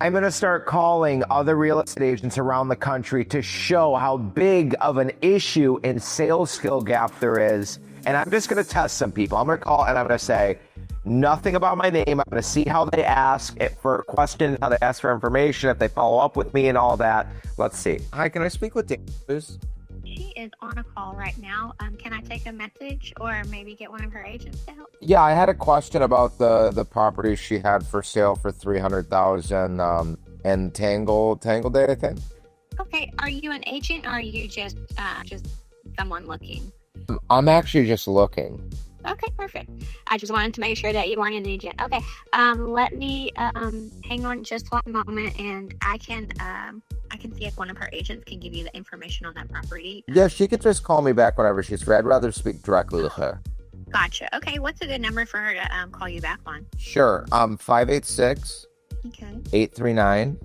I'm going to start calling other real estate agents around the country to show how big of an issue and sales skill gap there is. And I'm just going to test some people. I'm going to call and I'm going to say nothing about my name. I'm going to see how they ask for questions, how they ask for information, if they follow up with me and all that. Let's see. Hi, can I speak with Dave, please? She is on a call right now. Can I take a message or maybe get one of her agents to help? Yeah, I had a question about the property she had for sale for $300,000 and Tangle Day, I think. Okay, are you an agent or are you just someone looking? I'm actually just looking. Okay, perfect. I just wanted to make sure that you weren't an agent. Okay, let me hang on just one moment, and I can see if one of her agents can give you the information on that property. Yeah, she could just call me back whenever she's free. I'd rather speak directly with her. Gotcha. Okay, what's a good number for her to call you back on? Sure. 586 Okay. 839.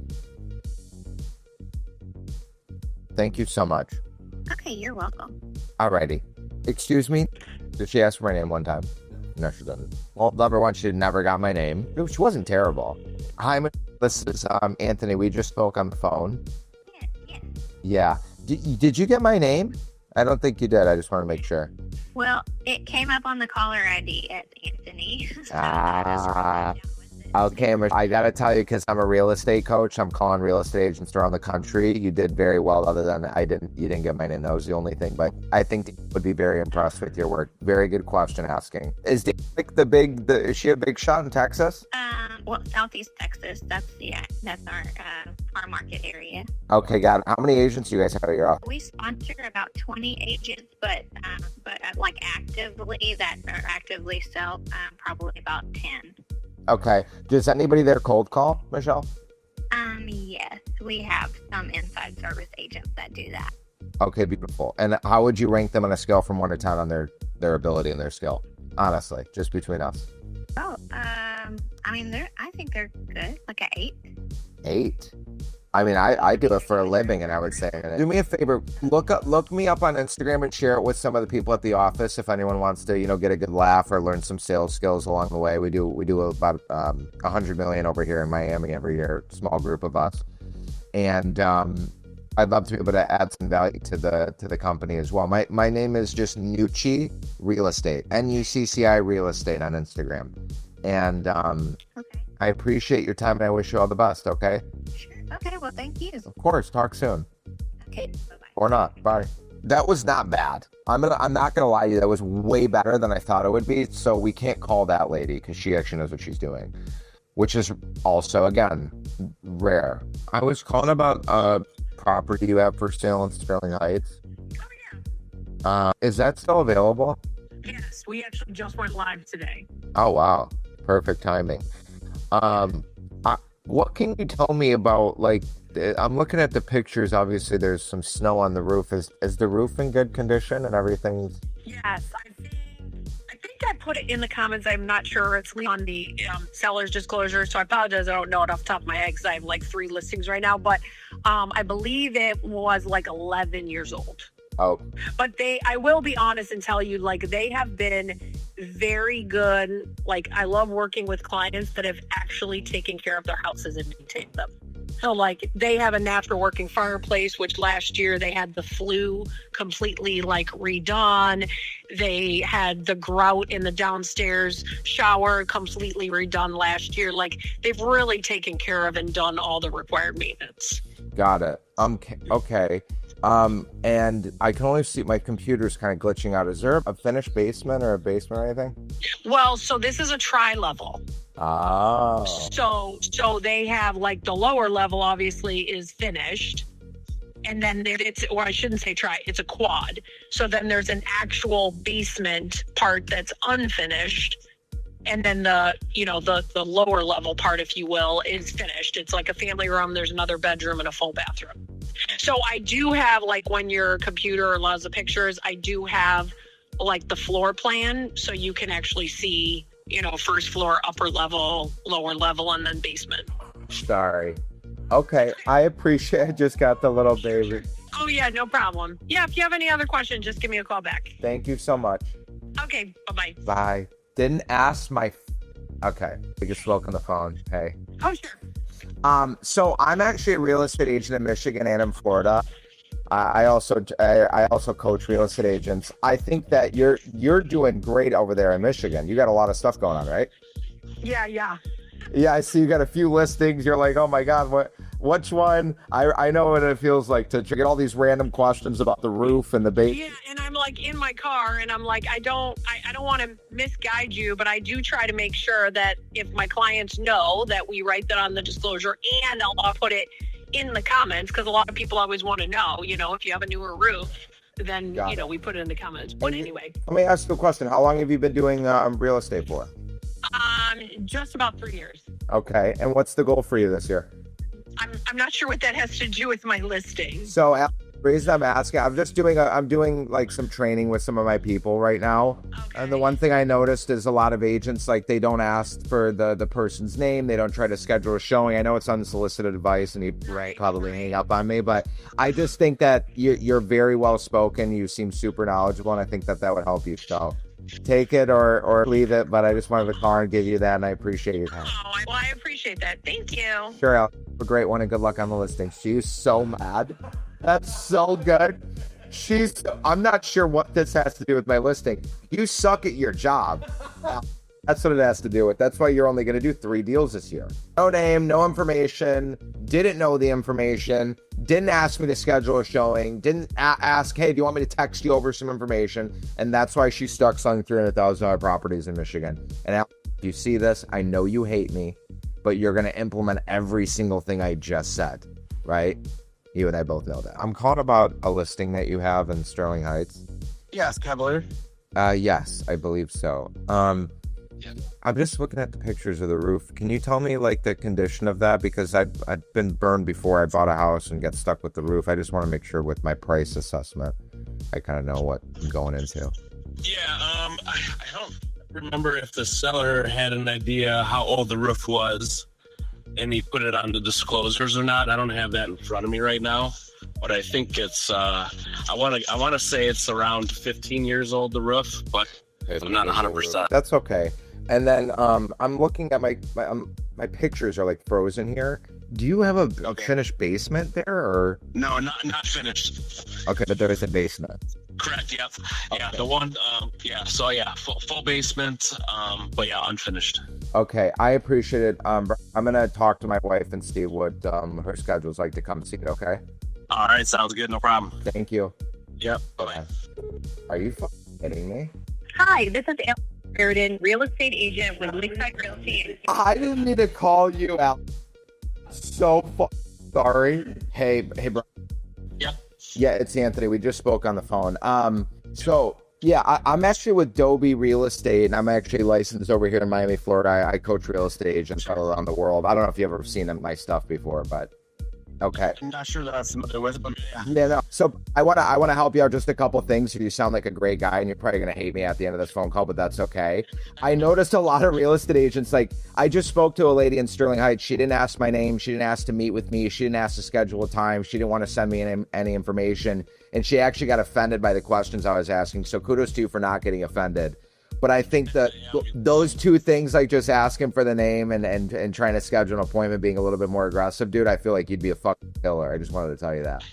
Thank you so much. Okay, you're welcome. Alrighty. Excuse me? Did she ask for my name one time? No, she didn't. Well, number one, she never got my name. She wasn't terrible. Hi, this is Anthony. We just spoke on the phone. Yeah. Yeah. Did you get my name? I don't think you did. I just want to make sure. Well, it came up on the caller ID as Anthony. Okay, I gotta tell you, because I'm a real estate coach, I'm calling real estate agents around the country. You did very well, other than you didn't get my name. That was the only thing, but I think they would be very impressed with your work. Very good question asking. Is Dave like is she a big shot in Texas? Well, Southeast Texas, that's our market area. Okay, got it. How many agents do you guys have at your office? We sponsor about 20 agents, but like actively sell probably about 10. Okay. Does anybody there cold call, Michelle? Yes, we have some inside service agents that do that. Okay, beautiful. And how would you rank them on a scale from 1 to 10 on their ability and their skill? Honestly, just between us. Oh, I think they're good, like an 8. 8? I mean, I do it for a living, and I would say, do me a favor, look me up on Instagram and share it with some of the people at the office if anyone wants to, get a good laugh or learn some sales skills along the way. We do about 100 million over here in Miami every year, small group of us, and I'd love to be able to add some value to the company as well. My name is just Nucci Real Estate, NUCCI Real Estate on Instagram, and Okay. I appreciate your time and I wish you all the best. Okay. Sure. Okay. Well, thank you. Of course. Talk soon. Okay. Bye-bye. Or not. Bye. That was not bad. I'm not gonna lie to you. That was way better than I thought it would be. So we can't call that lady because she actually knows what she's doing, which is also, again, rare. I was calling about a property you have for sale in Sterling Heights. Oh yeah. Is that still available? Yes, we actually just went live today. Oh wow, perfect timing. What can you tell me about, like, I'm looking at the pictures, obviously there's some snow on the roof. Is the roof in good condition and everything? Yes, I think I put it in the comments. I'm not sure. It's on the seller's disclosure, so I apologize. I don't know it off the top of my head because I have like 3 listings right now, but I believe it was like 11 years old. Oh. But I will be honest and tell you, like, they have been very good. Like, I love working with clients that have actually taken care of their houses and maintained them. So, like, they have a natural working fireplace, which last year they had the flue completely, like, redone. They had the grout in the downstairs shower completely redone last year. Like, they've really taken care of and done all the required maintenance. Got it. Okay. And I can only see my computer's kind of glitching out. Is there a finished basement or a basement or anything? Well, so this is a tri-level. Oh. So they have, like, the lower level obviously is finished. And then or I shouldn't say it's a quad. So then there's an actual basement part that's unfinished. And then the lower level part, if you will, is finished. It's like a family room. There's another bedroom and a full bathroom. So I do have, like, when your computer allows the pictures, I do have, like, the floor plan. So you can actually see, first floor, upper level, lower level, and then basement. Sorry. Okay. I appreciate I just got the little baby. Oh, yeah, no problem. Yeah, if you have any other questions, just give me a call back. Thank you so much. Okay, bye-bye. Bye. Didn't ask my... Okay. We just spoke on the phone. Hey. Oh, sure. So I'm actually a real estate agent in Michigan and in Florida. I also coach real estate agents. I think that you're doing great over there in Michigan. You got a lot of stuff going on, right? Yeah. Yeah, I see you got a few listings. You're like, oh my God, which one? I know what it feels like to get all these random questions about the roof and the bait. Yeah, and I'm like in my car and I'm like, I don't want to misguide you, but I do try to make sure that if my clients know that we write that on the disclosure, and I'll put it in the comments, because a lot of people always want to know, if you have a newer roof, then, we put it in the comments. But anyway. Let me ask you a question. How long have you been doing real estate for? Just about 3 years. Okay. And what's the goal for you this year? I'm not sure what that has to do with my listing. So the reason I'm asking, I'm doing like some training with some of my people right now. Okay. And the one thing I noticed is a lot of agents, like, they don't ask for the person's name. They don't try to schedule a showing. I know it's unsolicited advice and you probably hang up on me, but I just think that you're very well spoken. You seem super knowledgeable, and I think that would help you. So take it or leave it, but I just wanted to call and give you that, and I appreciate your time. Oh, well, I appreciate that. Thank you. Sure, Al. Have a great one and good luck on the listing. She's so mad. That's so good. I'm not sure what this has to do with my listing. You suck at your job. That's what it has to do with. That's why you're only going to do 3 deals this year. No name, no information, didn't know the information, didn't ask me to schedule a showing, didn't ask, hey, do you want me to text you over some information? And that's why she's stuck selling $300,000 properties in Michigan. And Al, if you see this, I know you hate me, but you're going to implement every single thing I just said, right? You and I both know that. I'm calling about a listing that you have in Sterling Heights. Yes, Cavalier. Yes, I believe so. I'm just looking at the pictures of the roof. Can you tell me like the condition of that? Because I've been burned before. I bought a house and get stuck with the roof. I just want to make sure with my price assessment, I kind of know what I'm going into. Yeah, I don't remember if the seller had an idea how old the roof was and he put it on the disclosures or not. I don't have that in front of me right now, but I think it's I want to say it's around 15 years old, the roof, but I'm not 100%. That's okay. And then I'm looking at my pictures are like frozen here. Do you have a finished basement there, or? No, not finished. Okay, but there is a basement. Correct. Yep. Yeah. Okay. The one. Yeah. So yeah, full basement. But yeah, unfinished. Okay, I appreciate it. I'm gonna talk to my wife and see what her schedule's like to come see it. Okay. All right. Sounds good. No problem. Thank you. Yep. Bye. Are you kidding me? Hi, this is Ellen, real estate agent with Lakeside Realty. I didn't need to call you out. So sorry. Hey, bro. Yeah. Yeah, it's Anthony. We just spoke on the phone. So yeah, I'm actually with DOBI Real Estate, and I'm actually licensed over here in Miami, Florida. I coach real estate agents all around the world. I don't know if you've ever seen my stuff before, but okay. I'm not sure that I'm familiar with, but yeah. Yeah, no. So I want to help you out just a couple things. You sound like a great guy, and you're probably going to hate me at the end of this phone call, but that's okay. I noticed a lot of real estate agents, like I just spoke to a lady in Sterling Heights. She didn't ask my name. She didn't ask to meet with me. She didn't ask to schedule a time. She didn't want to send me any information. And she actually got offended by the questions I was asking. So kudos to you for not getting offended. But I think that those two things, like just asking for the name and trying to schedule an appointment, being a little bit more aggressive, dude, I feel like you'd be a fucking killer. I just wanted to tell you that.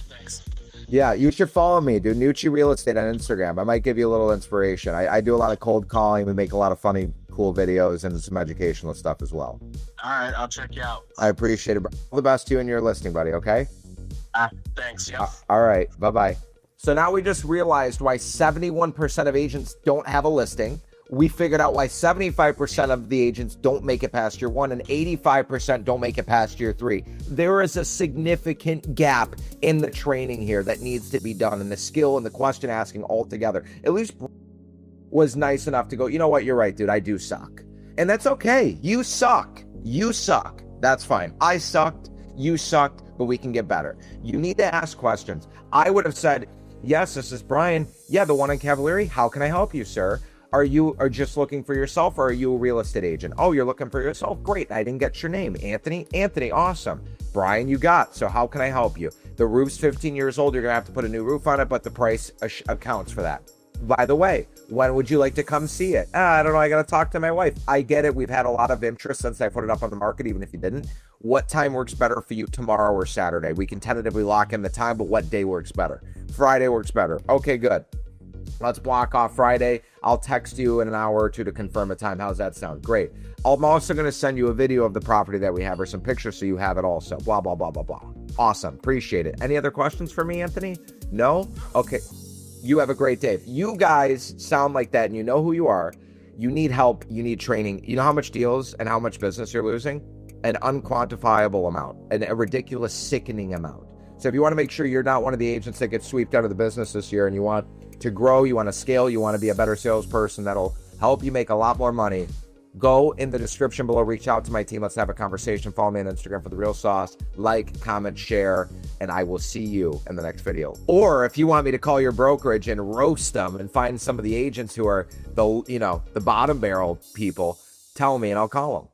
Thanks. Yeah, you should follow me, dude. Nucci Real Estate on Instagram. I might give you a little inspiration. I do a lot of cold calling. We make a lot of funny, cool videos and some educational stuff as well. All right, I'll check you out. I appreciate it, bro. All the best to you and your listing, buddy, okay? Thanks. Yeah. All right, bye-bye. So now we just realized why 71% of agents don't have a listing. We figured out why 75% of the agents don't make it past year 1 and 85% don't make it past year 3. There is a significant gap in the training here that needs to be done, and the skill and the question asking all together. At least was nice enough to go, you know what, you're right, dude, I do suck. And that's okay. You suck. That's fine. I sucked. You sucked, but we can get better. You need to ask questions. I would have said, yes, this is Brian. Yeah, the one in Cavalieri. How can I help you, sir? Are you just looking for yourself, or are you a real estate agent? Oh, you're looking for yourself? Great. I didn't get your name. Anthony, awesome. Brian, you got. So how can I help you? The roof's 15 years old. You're going to have to put a new roof on it, but the price accounts for that. By the way, When would you like to come see it? I don't know. I got to talk to my wife. I get it. We've had a lot of interest since I put it up on the market, even if you didn't. What time works better for you, tomorrow or Saturday? We can tentatively lock in the time, but what day works better? Friday works better. Okay, good. Let's block off Friday. I'll text you in an hour or two to confirm a time. How's that sound? Great. I'm also going to send you a video of the property that we have or some pictures so you have it also. Blah, blah, blah, blah, blah. Awesome. Appreciate it. Any other questions for me, Anthony? No? Okay. You have a great day. If you guys sound like that and you know who you are, you need help, you need training. You know how much deals and how much business you're losing? An unquantifiable amount, and a ridiculous, sickening amount. So if you want to make sure you're not one of the agents that gets swept out of the business this year and you want to grow, you want to scale, you want to be a better salesperson that'll help you make a lot more money, go in the description below, reach out to my team. Let's have a conversation. Follow me on Instagram for The Real Sauce. Like, comment, share, and I will see you in the next video. Or if you want me to call your brokerage and roast them and find some of the agents who are the bottom barrel people, tell me and I'll call them.